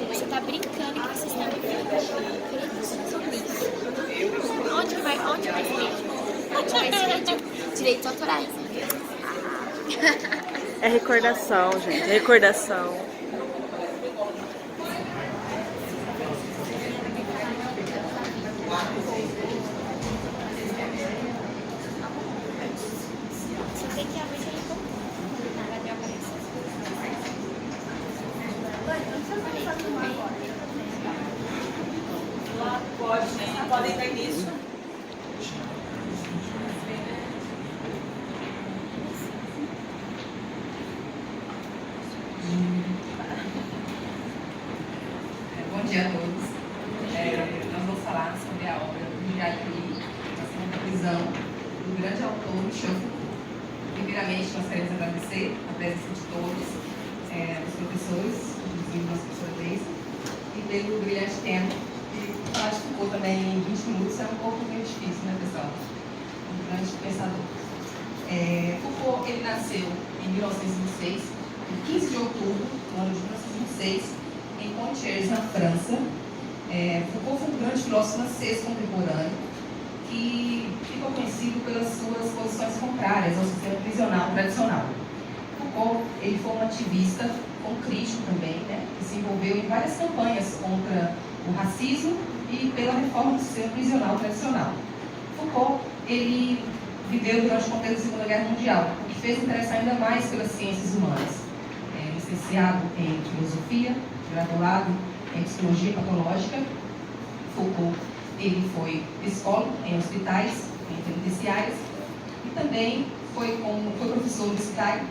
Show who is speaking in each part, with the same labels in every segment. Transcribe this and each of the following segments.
Speaker 1: Você tá brincando que vocês estão sobre isso. Onde vai ser mesmo? Onde vai ser direitos autorais?
Speaker 2: É recordação, gente. É recordação.
Speaker 1: Você tem que abrir ele com nada de aparência.
Speaker 3: Podem dar início.
Speaker 4: Bom dia a todos. Nós vamos falar sobre a obra do Vigiar e Punir, a segunda prisão do grande autor Michel Foucault. Primeiramente, nós queremos agradecer a presença de todos, os professores, inclusive nossa professora Deise, e pelo brilhante tema. E falar de Foucault também em 20 minutos é um pouco meio difícil, né, pessoal? Um grande pensador. Foucault, ele nasceu em 1926, em 15 de outubro, no ano de 1926, em Poitiers, na França. Foucault foi um grande filósofo francês contemporâneo que ficou conhecido pelas suas posições contrárias ao sistema prisional tradicional. Foucault, ele foi um ativista, um crítico também, né, que se envolveu em várias campanhas contra o racismo e pela reforma do sistema prisional tradicional. Foucault, ele viveu durante o contexto da Segunda Guerra Mundial, o que fez interessar ainda mais pelas ciências humanas. Licenciado em filosofia, graduado em psicologia patológica. Foucault, ele foi psicólogo em hospitais, em penitenciárias, e também foi professor universitário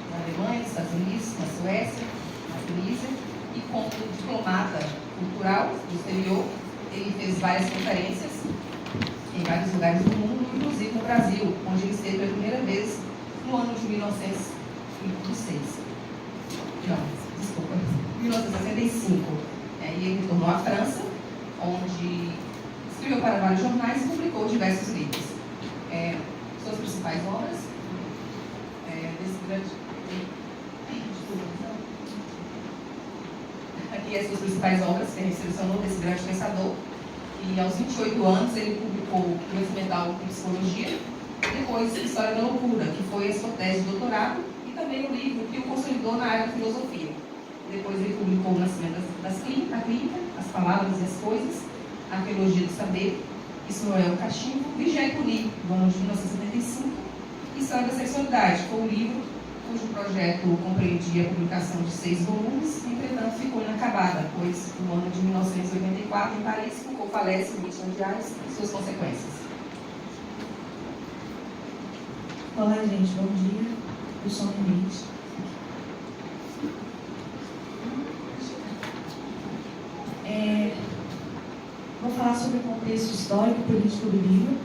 Speaker 4: na Alemanha, nos Estados Unidos, na Suécia, na Tunísia, e como diplomata cultural do exterior, ele fez várias conferências em vários lugares do mundo, inclusive no Brasil, onde ele esteve pela primeira vez no ano de 1965. E ele retornou à França, onde escreveu para vários jornais e publicou diversos livros. Suas principais obras desse grande... Aqui as suas principais obras que ele selecionou desse grande pensador. E aos 28 anos ele publicou o Fundamental em Psicologia, depois História da Loucura, que foi a sua tese de doutorado, e também o livro que o consolidou na área da filosofia. Depois ele publicou O Nascimento da Clínica, As Palavras e as Coisas, A Arqueologia do Saber, Isso Não É um Cachimbo, Vigiar e Punir, do ano de 1975, e História da Sexualidade, foi um livro cujo projeto compreendia a publicação de 6 volumes, entretanto ficou inacabada, pois no ano de 1984, em Paris, Foucault falece em 20 mundiais e suas consequências.
Speaker 5: Olá, gente, bom dia. Eu sou a Renate. Vou falar sobre o contexto histórico e político do livro.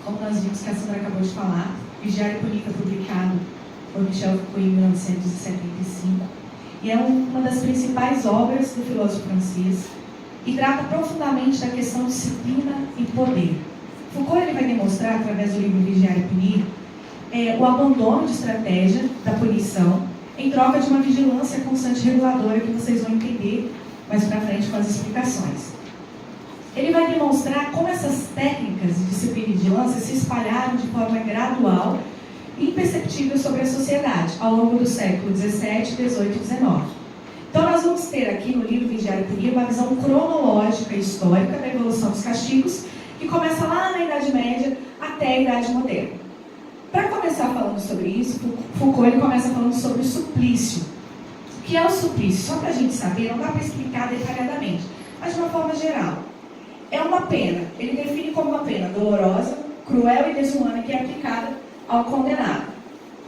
Speaker 5: Como nós vimos que a Sandra acabou de falar, Vigiar e Punir foi publicado por Michel Foucault em 1975 e é uma das principais obras do filósofo francês e trata profundamente da questão de disciplina e poder. Foucault ele vai demonstrar, através do livro Vigiar e Punir, o abandono de estratégia da punição em troca de uma vigilância constante reguladora que vocês vão entender mais para frente com as explicações. Ele vai demonstrar como essas técnicas de disciplina e vigilância se espalharam de forma gradual e imperceptível sobre a sociedade ao longo do século XVII, XVIII e XIX. Então nós vamos ter aqui no livro Vigiar e Punir uma visão cronológica e histórica da evolução dos castigos que começa lá na Idade Média até a Idade Moderna. Para começar falando sobre isso, Foucault ele começa falando sobre o suplício. O que é o suplício? Só para a gente saber, não dá para explicar detalhadamente, mas de uma forma geral. É uma pena, ele define como uma pena dolorosa, cruel e desumana que é aplicada ao condenado.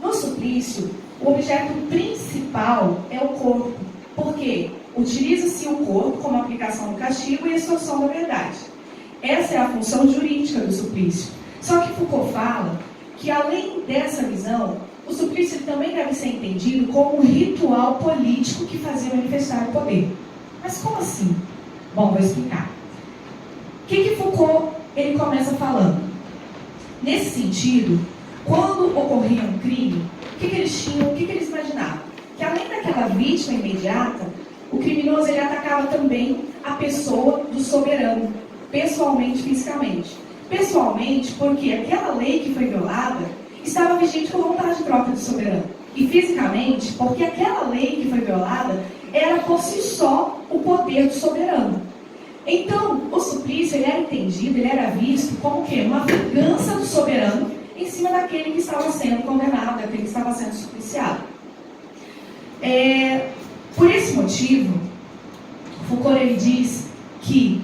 Speaker 5: No suplício, o objeto principal é o corpo, porque utiliza-se o corpo como aplicação do castigo e extorsão da verdade. Essa é a função jurídica do suplício. Só que Foucault fala que, além dessa visão, o suplício também deve ser entendido como um ritual político que fazia manifestar o poder. Mas como assim? Bom, vou explicar. O que Foucault ele começa falando? Nesse sentido, quando ocorria um crime, o que eles tinham, o que eles imaginavam? Que além daquela vítima imediata, o criminoso ele atacava também a pessoa do soberano, pessoalmente, fisicamente. Pessoalmente, porque aquela lei que foi violada estava vigente por vontade própria do soberano. E fisicamente, porque aquela lei que foi violada era por si só o poder do soberano. Então, o suplício ele era entendido, ele era visto como o quê? Uma vingança do soberano em cima daquele que estava sendo condenado, daquele que estava sendo supliciado. Por esse motivo, Foucault ele diz que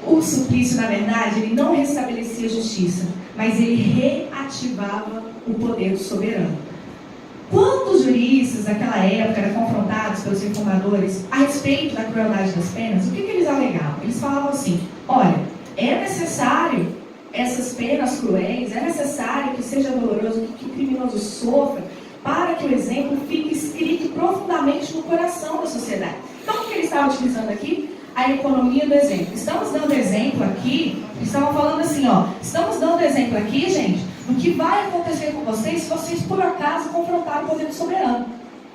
Speaker 5: o suplício, na verdade, ele não restabelecia a justiça, mas ele reativava o poder do soberano. Quando os juristas daquela época eram confrontados pelos reformadores a respeito da crueldade das penas, o que eles alegavam? Eles falavam assim: olha, é necessário essas penas cruéis, é necessário que seja doloroso, que o criminoso sofra, para que o exemplo fique escrito profundamente no coração da sociedade. Então, o que eles estavam utilizando aqui? A economia do exemplo. Estamos dando exemplo aqui, eles estavam falando assim, ó, estamos dando exemplo aqui, gente, do que vai acontecer com vocês se vocês, por acaso, confrontarem o poder do soberano.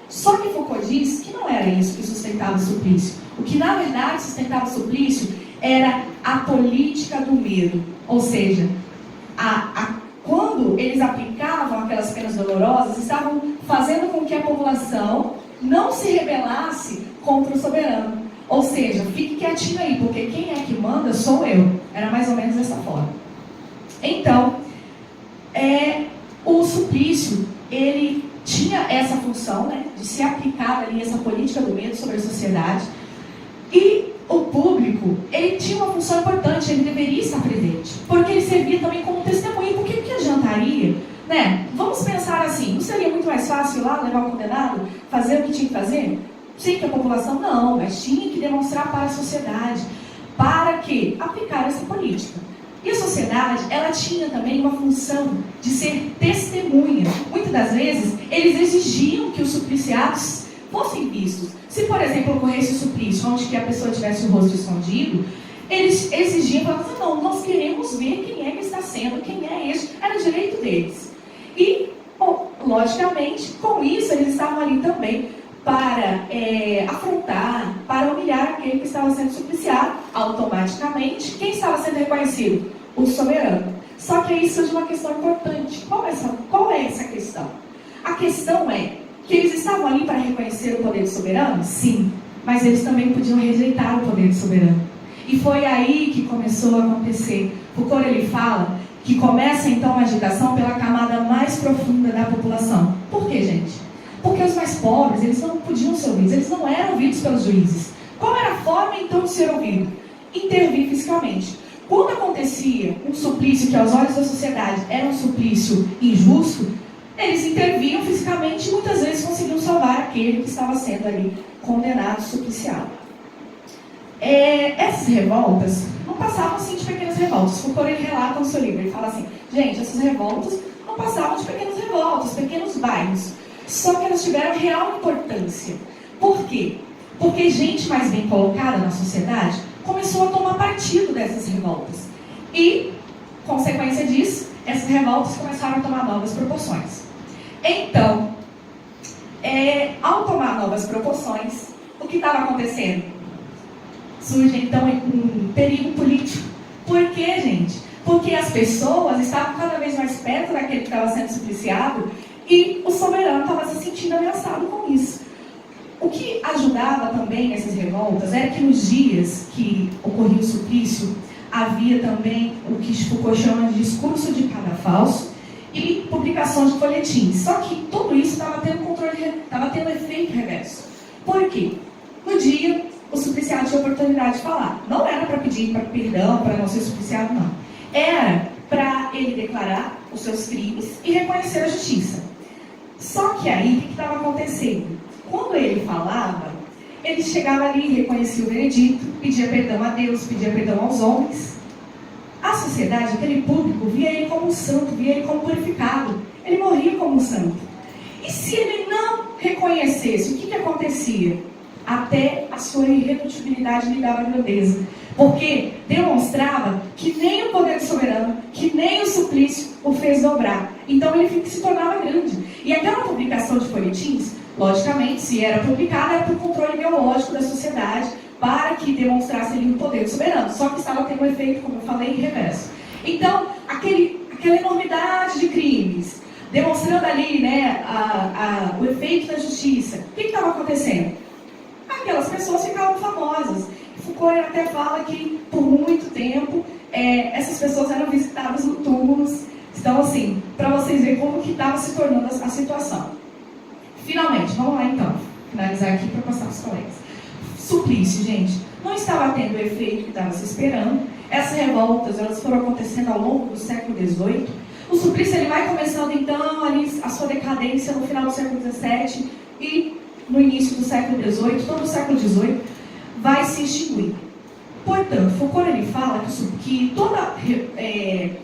Speaker 5: Só que Foucault diz que não era isso que sustentava o suplício. O que, na verdade, sustentava o suplício era a política do medo. Ou seja, quando eles aplicavam aquelas penas dolorosas, estavam fazendo com que a população não se rebelasse contra o soberano. Ou seja, fique quietinho aí, porque quem é que manda sou eu. Era mais ou menos dessa forma. Então, o suplício, ele tinha essa função, né, de se aplicar ali essa política do medo sobre a sociedade. E o público, ele tinha uma função importante, ele deveria estar presente. Porque ele servia também como testemunha. Porque o que adiantaria, né? Vamos pensar assim, não seria muito mais fácil ir lá levar o condenado, fazer o que tinha que fazer? Sim, que a população não, mas tinha que demonstrar para a sociedade. Para que? Aplicar essa política. E a sociedade, ela tinha também uma função de ser testemunha. Muitas das vezes, eles exigiam que os supliciados fossem vistos. Se, por exemplo, ocorresse o suplício onde que a pessoa tivesse o rosto escondido, eles exigiam, falavam assim, não, nós queremos ver quem é que está sendo, quem é este. Era direito deles. E, logicamente, com isso, eles estavam ali também para afrontar, para humilhar aquele que estava sendo supliciado. Automaticamente, quem estava sendo reconhecido? O soberano. Só que aí surge uma questão importante. Qual é essa questão? A questão é que eles estavam ali para reconhecer o poder do soberano? Sim, mas eles também podiam rejeitar o poder do soberano. E foi aí que começou a acontecer. Foucault ele fala que começa então a agitação pela camada mais profunda da população. Por quê, gente? Porque os mais pobres, eles não podiam ser ouvidos, eles não eram ouvidos pelos juízes. Qual era a forma, então, de ser ouvido? Intervir fisicamente. Quando acontecia um suplício que, aos olhos da sociedade, era um suplício injusto, eles interviam fisicamente e, muitas vezes, conseguiam salvar aquele que estava sendo ali condenado, supliciado. Essas revoltas não passavam, assim, de pequenas revoltas. Foucault, ele relata no seu livro, ele fala assim, gente, essas revoltas não passavam de pequenas revoltas, pequenos bairros. Só que elas tiveram real importância. Por quê? Porque gente mais bem colocada na sociedade começou a tomar partido dessas revoltas. E, consequência disso, essas revoltas começaram a tomar novas proporções. Então, ao tomar novas proporções, o que estava acontecendo? Surge, então, um perigo político. Por quê, gente? Porque as pessoas estavam cada vez mais perto daquele que estava sendo supliciado e o soberano estava se sentindo ameaçado com isso. O que ajudava também nessas revoltas era que nos dias que ocorria o suplício, havia também o que Foucault chama de discurso de cadafalso e publicações de folhetins. Só que tudo isso estava tendo estava tendo efeito reverso. Por quê? No dia, o supliciado tinha a oportunidade de falar. Não era para pedir perdão, para não ser supliciado, não. Era para ele declarar os seus crimes e reconhecer a justiça. Só que aí, o que estava acontecendo? Quando ele falava, ele chegava ali, reconhecia o veredito, pedia perdão a Deus, pedia perdão aos homens. A sociedade, aquele público, via ele como um santo, via ele como purificado. Ele morria como um santo. E se ele não reconhecesse, o que acontecia? Até a sua irredutibilidade lhe dava grandeza. Porque demonstrava que nem o poder soberano, que nem o suplício o fez dobrar. Então ele se tornava grande. E aquela publicação de folhetins, logicamente, se era publicada, era por controle ideológico da sociedade, para que demonstrasse ali o poder soberano. Só que estava tendo um efeito, como eu falei, reverso. Então, aquela enormidade de crimes, demonstrando ali, né, o efeito da justiça. O que estava acontecendo? Aquelas pessoas ficavam famosas. Foucault até fala que, por muito tempo, essas pessoas eram visitadas no túmulos. Então, assim, para vocês verem como que estava se tornando a situação. Finalmente, vamos lá então, finalizar aqui para passar para os colegas. Suplício, gente, não estava tendo o efeito que estava se esperando. Essas revoltas, elas foram acontecendo ao longo do século XVIII. O suplício, ele vai começando então ali a sua decadência no final do século XVII e no início do século XVIII, todo o século XVIII vai se extinguir. Portanto, Foucault ele fala que toda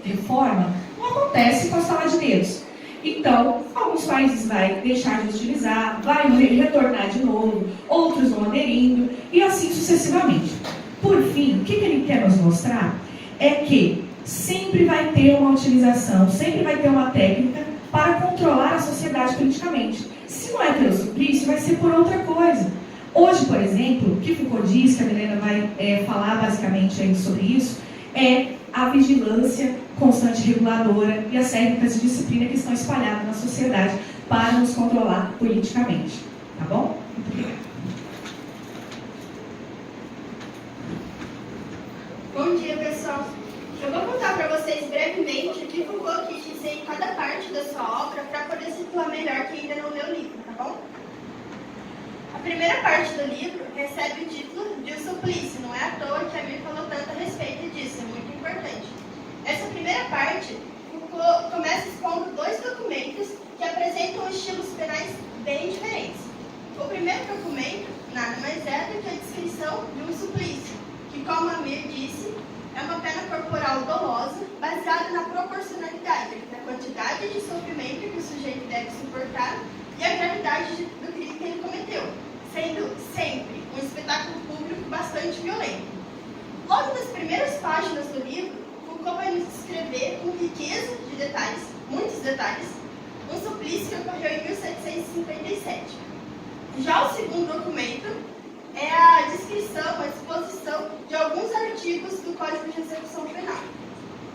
Speaker 5: reforma não acontece com a sala de dedos. Então, alguns países vão deixar de utilizar, vai retornar de novo, outros vão aderindo, e assim sucessivamente. Por fim, o que ele quer nos mostrar é que sempre vai ter uma utilização, sempre vai ter uma técnica para controlar a sociedade politicamente. Se não é pelo suplício, vai ser por outra coisa. Hoje, por exemplo, o que Foucault diz, que a Milena vai falar basicamente aí sobre isso, é a vigilância constante reguladora e as técnicas de disciplina que estão espalhadas na sociedade para nos controlar politicamente. Tá bom? Muito obrigada.
Speaker 6: Bom dia, pessoal. Eu vou contar para vocês brevemente o que Foucault quis dizer em cada parte da sua obra para poder situar melhor quem ainda não leu o livro, tá bom? A primeira parte do livro recebe o título de O Suplício. Não é à toa que a Mir falou tanto a respeito disso, é muito importante. Essa primeira parte, Foucault começa expondo dois documentos que apresentam estilos penais bem diferentes. O primeiro documento nada mais é do que a descrição de um suplício, que, como a Mir disse, é uma pena corporal dolosa baseada na proporcionalidade da quantidade de sofrimento que o sujeito deve suportar e a gravidade do crime que ele cometeu, sendo sempre um espetáculo público bastante violento. Logo nas primeiras páginas do livro, Foucault vai nos descrever com riqueza de detalhes, muitos detalhes, um suplício que ocorreu em 1757. Já o segundo documento é a descrição, a exposição de alguns artigos do Código de Execução Penal.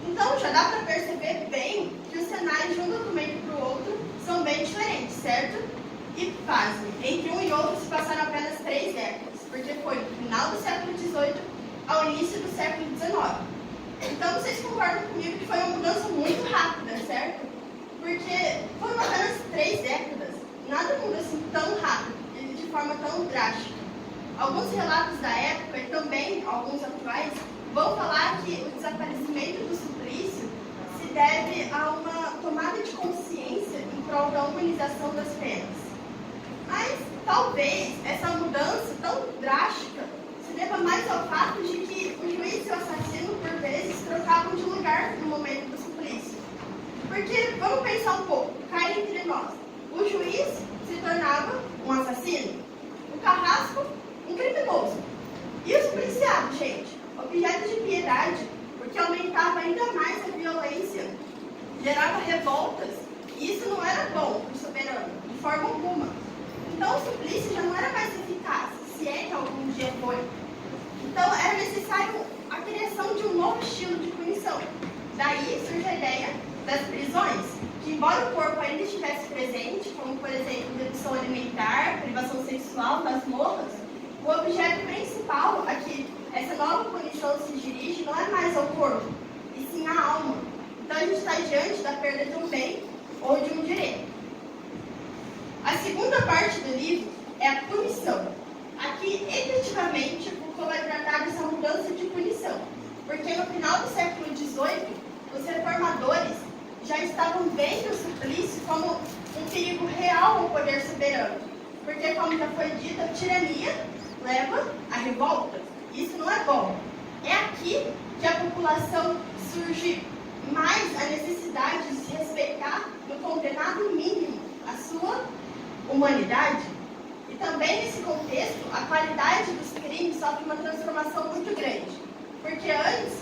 Speaker 6: Então já dá para perceber bem que os cenários de um documento para o outro são bem diferentes, certo? E pasme, entre um e outro se passaram apenas 3 décadas, porque foi do final do século XVIII ao início do século XIX. Então vocês concordam comigo que foi uma mudança muito rápida, certo? Porque foram apenas 3 décadas, nada muda assim tão rápido, de forma tão drástica. Alguns relatos da época e também alguns atuais vão falar que o desaparecimento do suplício se deve a uma tomada de consciência em prol da humanização das penas. Mas talvez essa mudança tão drástica se deva mais ao fato de que o juiz e o assassino, por vezes, trocavam de lugar no momento do suplício. Porque, vamos pensar um pouco, cá entre nós, o juiz se tornava um assassino, o carrasco um criminoso. E o supliciado, gente, objeto de piedade, porque aumentava ainda mais a violência, gerava revoltas, e isso não era bom para o soberano, de forma alguma. Então o suplício já não era mais eficaz, se é que algum dia foi. Então era necessário a criação de um novo estilo de punição. Daí surge a ideia das prisões, que embora o corpo ainda estivesse presente, como por exemplo redução alimentar, privação sexual, masmorras, o objeto principal a que essa nova punição se dirige não é mais ao corpo, e sim à alma. Então a gente está diante da perda de um bem ou de um direito. A segunda parte do livro é a punição. Aqui, efetivamente, Foucault vai tratar dessa mudança de punição, porque no final do século XVIII, os reformadores já estavam vendo o suplício como um perigo real ao poder soberano. Porque, como já foi dito, a tirania leva à revolta. Isso não é bom. É aqui que a população surge mais a necessidade de se respeitar no condenado mínimo a sua humanidade. E também nesse contexto, a qualidade dos crimes sofre uma transformação muito grande. Porque antes,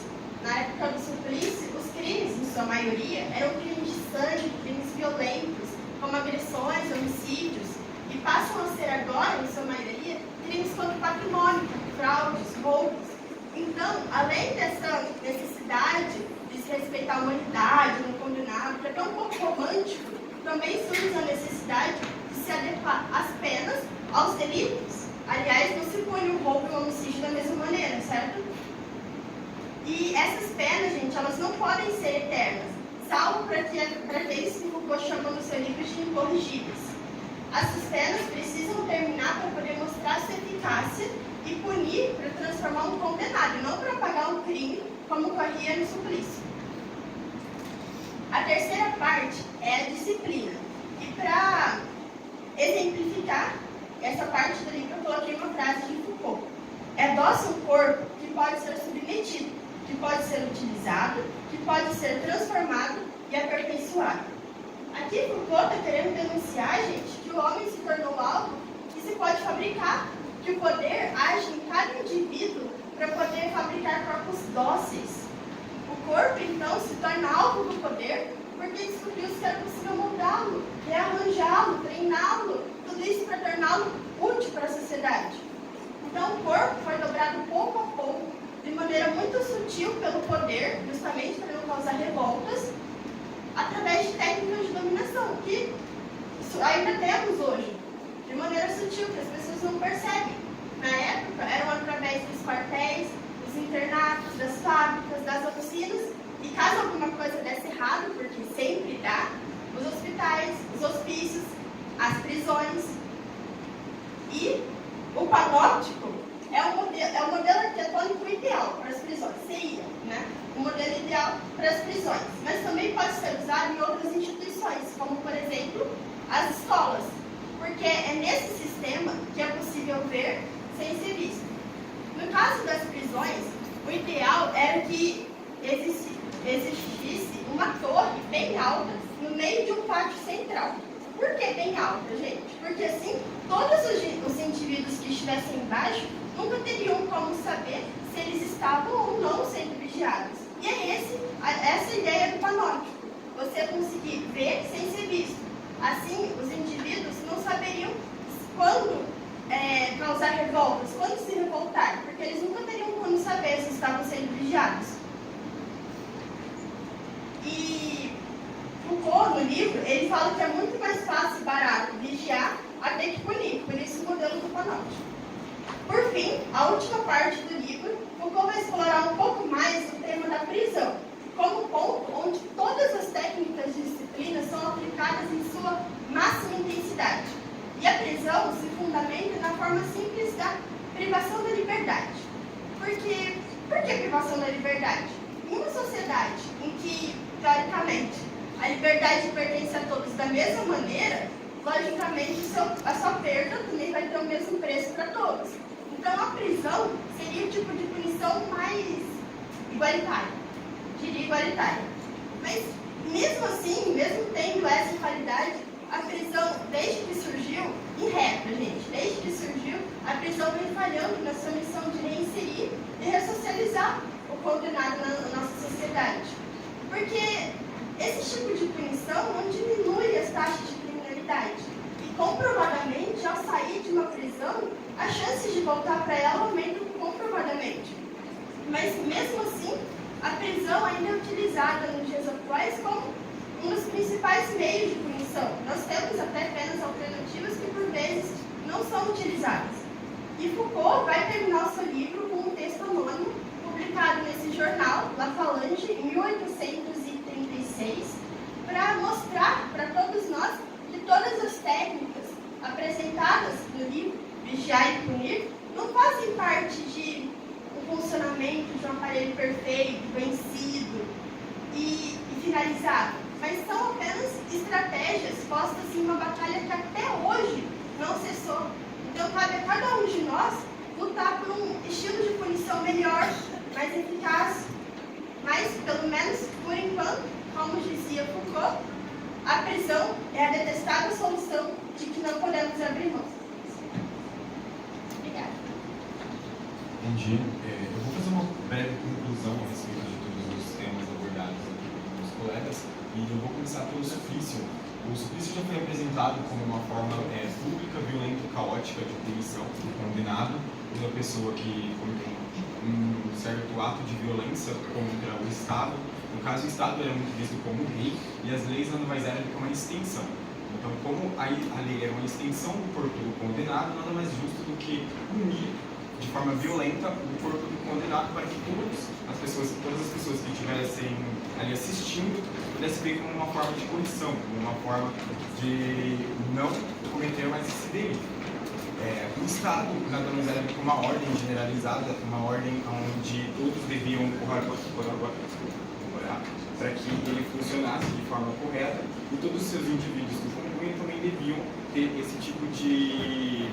Speaker 6: na época do suplício, os crimes, em sua maioria, eram crimes de sangue, crimes violentos, como agressões, homicídios, e passam a ser agora, em sua maioria, crimes contra o patrimônio, fraudes, roubos. Então, além dessa necessidade de se respeitar a humanidade no condenado, que é tão um pouco romântico, também surge a necessidade de se adequar às penas aos delitos. Aliás, não se pune o roubo e o homicídio da mesma maneira, certo? E essas penas, gente, elas não podem ser eternas, salvo para aqueles que Foucault chama no seu livro de incorrigíveis. Essas penas precisam terminar para poder mostrar sua eficácia e punir para transformar um condenado, e não para pagar um crime, como ocorria no suplício. A terceira parte é a disciplina. E para exemplificar essa parte do livro, eu coloquei uma frase de Foucault. É dócil um corpo que pode ser submetido, que pode ser utilizado, que pode ser transformado e aperfeiçoado. Aqui Foucault está querendo denunciar, gente, que o homem se tornou algo que se pode fabricar, que o poder age em cada indivíduo para poder fabricar corpos dóceis. O corpo, então, se torna alvo do poder porque descobriu-se que era possível moldá-lo, rearranjá-lo, treiná-lo, tudo isso para torná-lo útil para a sociedade. Então, o corpo foi dobrado pouco a pouco, de maneira muito sutil pelo poder, justamente para não causar revoltas, através de técnicas de dominação, que ainda temos hoje, de maneira sutil, que as pessoas não percebem. Na época, eram através dos quartéis, dos internatos, das fábricas, das oficinas, e caso alguma coisa desse errado, porque sempre dá, os hospitais, os hospícios, as prisões. E o panóptico é o modelo arquitetônico ideal para as prisões, seria, né? O modelo ideal para as prisões, mas também pode ser usado em outras instituições, como, por exemplo, as escolas, porque é nesse sistema que é possível ver sem ser visto. No caso das prisões, o ideal era que existisse uma torre bem alta no meio de um pátio central. Por que bem alta, gente? Porque assim, todos os indivíduos que estivessem embaixo nunca teriam como saber se eles estavam ou não sendo vigiados. E é essa a ideia do panóptico. Você conseguir ver sem ser visto. Assim, os indivíduos não saberiam quando causar revoltas, quando se revoltar, porque eles nunca teriam como saber se estavam sendo vigiados. E Foucault, no livro, ele fala que é muito mais fácil e barato vigiar até que punir, por isso o modelo do panóptico. Por fim, a última parte do livro, Foucault vai explorar um pouco mais o tema da prisão, como ponto onde todas as técnicas de disciplina são aplicadas em sua máxima intensidade. E a prisão se fundamenta na forma simples da privação da liberdade. Por que privação da liberdade? Em uma sociedade em que, teoricamente, a liberdade pertence a todos da mesma maneira, logicamente a sua perda também vai ter o mesmo preço para todos. Então a prisão seria o tipo de punição mais igualitária, diria igualitária. Mas mesmo assim, mesmo tendo essa qualidade, a prisão, desde que surgiu, em regra, gente, desde que surgiu, a prisão vem falhando na sua missão de reinserir e ressocializar o condenado na nossa sociedade. Porque esse tipo de punição não diminui as taxas de criminalidade. E comprovadamente, ao sair de uma prisão, as chances de voltar para ela aumentam comprovadamente. Mas mesmo assim, a prisão ainda é utilizada nos dias atuais como um dos principais meios de punição. Nós temos até penas alternativas que por vezes não são utilizadas. E Foucault vai terminar o seu livro com um texto anônimo publicado nesse jornal, La Phalange, em 1836, para mostrar para todos nós que todas as técnicas apresentadas no livro Vigiar e Punir não fazem parte de um funcionamento de um aparelho perfeito, vencido, e e finalizado, mas são apenas estratégias postas em uma batalha que até hoje não cessou. Então cabe a cada um de nós lutar por um estilo de punição melhor, mais eficaz, mas, pelo menos por enquanto, como dizia Foucault, a prisão é a detestável solução de que não podemos abrir mão. Obrigada.
Speaker 7: Entendi. Eu vou fazer uma breve conclusão a respeito de todos os temas abordados aqui pelos colegas e eu vou começar pelo suplício. O suplício já foi apresentado como uma forma pública, violenta e caótica de punição do condenado, uma pessoa que cometeu um certo ato de violência contra o Estado. No caso, o Estado era muito visto como rei e as leis nada mais eram do que uma extensão. Então, como a lei era uma extensão do corpo do condenado, nada mais justo do que punir de forma violenta o corpo do condenado para que todas as pessoas que estivessem ali assistindo pudessem ver como uma forma de punição, como uma forma de não cometer mais esse delito. O Estado nada mais era do que uma ordem generalizada, uma ordem onde todos deviam colaborar para que ele funcionasse de forma correta e todos os seus indivíduos que compunham também deviam ter esse tipo de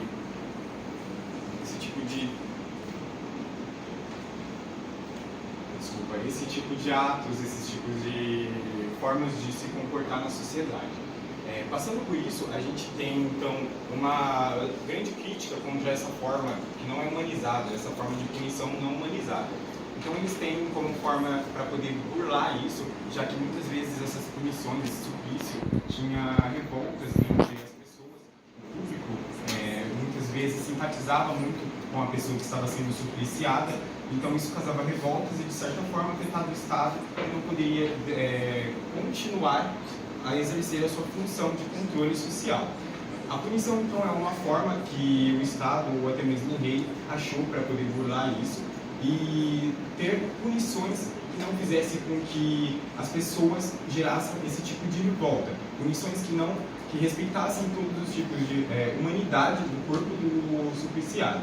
Speaker 7: atos, esses tipos de formas de se comportar na sociedade. Passando por isso, a gente tem então uma grande crítica contra essa forma que não é humanizada, essa forma de punição não humanizada. Então eles têm como forma para poder burlar isso, já que muitas vezes essas punições, esse suplício, tinha revoltas entre as pessoas, o público muitas vezes simpatizava muito com a pessoa que estava sendo supliciada, então isso causava revoltas e de certa forma afetava o Estado que não poderia continuar a exercer a sua função de controle social. A punição então é uma forma que o Estado ou até mesmo o rei achou para poder burlar isso e ter punições que não fizessem com que as pessoas gerassem esse tipo de revolta, punições que respeitassem todos os tipos de humanidade do corpo do supliciado.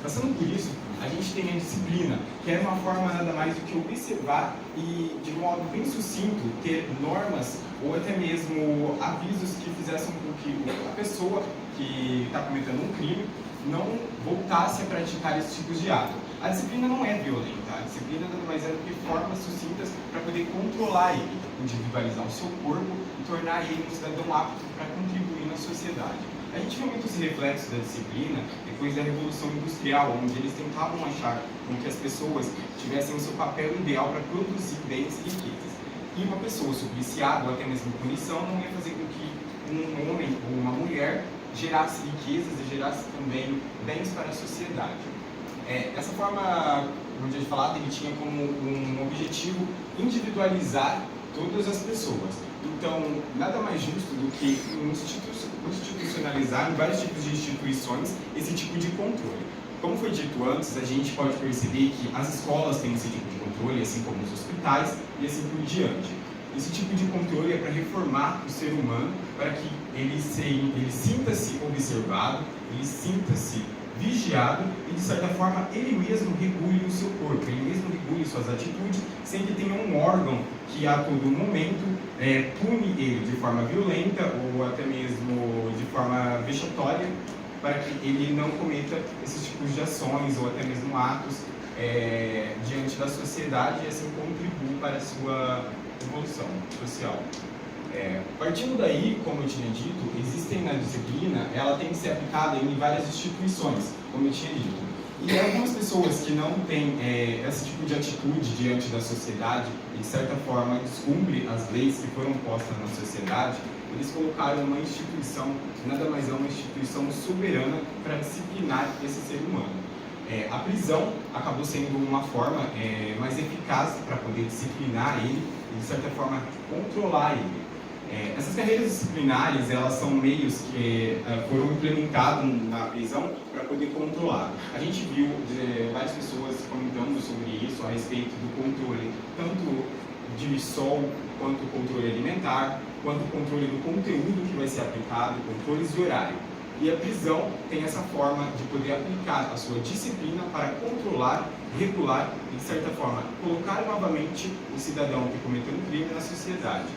Speaker 7: Passando por isso, a gente tem a disciplina, que é uma forma nada mais do que observar e, de um modo bem sucinto, ter normas ou até mesmo avisos que fizessem com que a pessoa que está cometendo um crime não voltasse a praticar esses tipos de ato. A disciplina não é violenta, a disciplina nada mais é do que formas sucintas para poder controlar ele, individualizar o seu corpo e tornar ele um cidadão apto para contribuir na sociedade. A gente viu muito esse reflexo da disciplina depois da Revolução Industrial, onde eles tentavam achar com que as pessoas tivessem o seu papel ideal para produzir bens e riquezas. E uma pessoa supliciada, ou até mesmo punição, não ia fazer com que um homem ou uma mulher gerasse riquezas e gerasse também bens para a sociedade. Essa forma, como eu já falado, ele tinha como um objetivo individualizar todas as pessoas. Então, nada mais justo do que institucionalizar em vários tipos de instituições esse tipo de controle. Como foi dito antes, a gente pode perceber que as escolas têm esse tipo de controle, assim como os hospitais e assim por diante. Esse tipo de controle é para reformar o ser humano, para que ele sinta-se observado, ele sinta-se vigiado e, de certa forma, ele mesmo regule o seu corpo, ele mesmo regule suas atitudes, sem que tenha um órgão que a todo momento pune ele de forma violenta ou até mesmo de forma vexatória, para que ele não cometa esses tipos de ações ou até mesmo atos diante da sociedade e assim contribua para a sua evolução social. Partindo daí, como eu tinha dito, existem na disciplina, ela tem que ser aplicada em várias instituições, como eu tinha dito. E algumas pessoas que não têm esse tipo de atitude diante da sociedade e, de certa forma, descumprem as leis que foram postas na sociedade, eles colocaram uma instituição, que nada mais é uma instituição soberana para disciplinar esse ser humano. A prisão acabou sendo uma forma mais eficaz para poder disciplinar ele e, de certa forma, controlar ele. Essas carreiras disciplinares, elas são meios que foram implementados na prisão para poder controlar. A gente viu várias pessoas comentando sobre isso, a respeito do controle, tanto de sol, quanto controle alimentar, quanto controle do conteúdo que vai ser aplicado, controles de horário. E a prisão tem essa forma de poder aplicar a sua disciplina para controlar controlar, regular e, de certa forma, colocar novamente o cidadão que cometeu um crime na sociedade.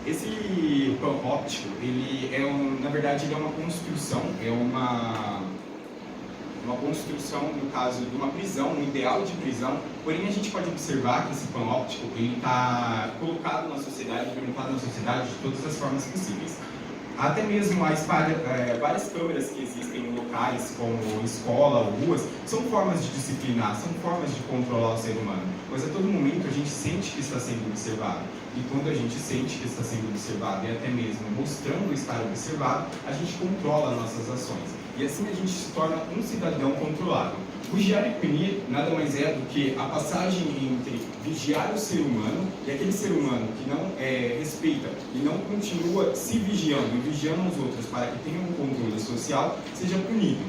Speaker 7: Esse pão óptico, ele é na verdade, ele é uma construção, uma construção, no caso de uma prisão, um ideal de prisão, porém a gente pode observar que esse pão óptico ele está colocado na sociedade, implementado na sociedade de todas as formas possíveis. Até mesmo várias câmeras que existem em locais como escola ou ruas são formas de disciplinar, são formas de controlar o ser humano, pois a todo momento a gente sente que está sendo observado. E quando a gente sente que está sendo observado e até mesmo mostrando estar observado, a gente controla nossas ações. E assim a gente se torna um cidadão controlado. Vigiar e punir nada mais é do que a passagem entre vigiar o ser humano e aquele ser humano que não respeita e não continua se vigiando e vigiando os outros para que tenham um controle social, seja punido.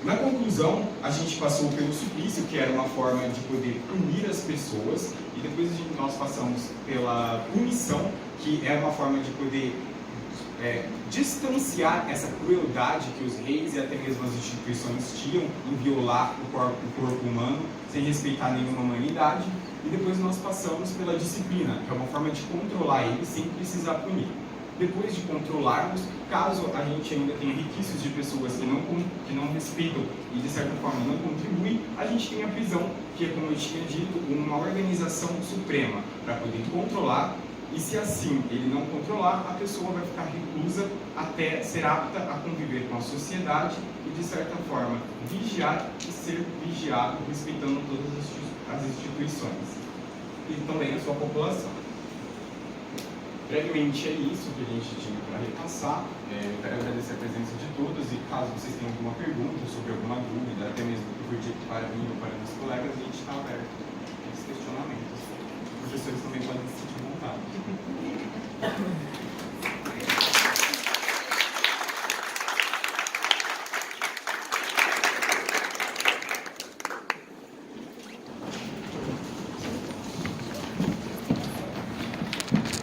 Speaker 7: Na conclusão, a gente passou pelo suplício, que era uma forma de poder punir as pessoas, e depois nós passamos pela punição, que é uma forma de poder distanciar essa crueldade que os reis e até mesmo as instituições tinham em violar o corpo humano sem respeitar nenhuma humanidade. E depois nós passamos pela disciplina, que é uma forma de controlar ele sem precisar punir. Depois de controlarmos, caso a gente ainda tenha requisitos de pessoas que não respeitam e de certa forma não contribuem, a gente tem a prisão, que é, como eu tinha dito, uma organização suprema para poder controlar. E se assim ele não controlar, a pessoa vai ficar reclusa até ser apta a conviver com a sociedade e, de certa forma, vigiar e ser vigiado, respeitando todas as instituições e também a sua população. Brevemente é isso que a gente tinha para repassar. Eu quero agradecer a presença de todos e caso vocês tenham alguma pergunta sobre alguma dúvida,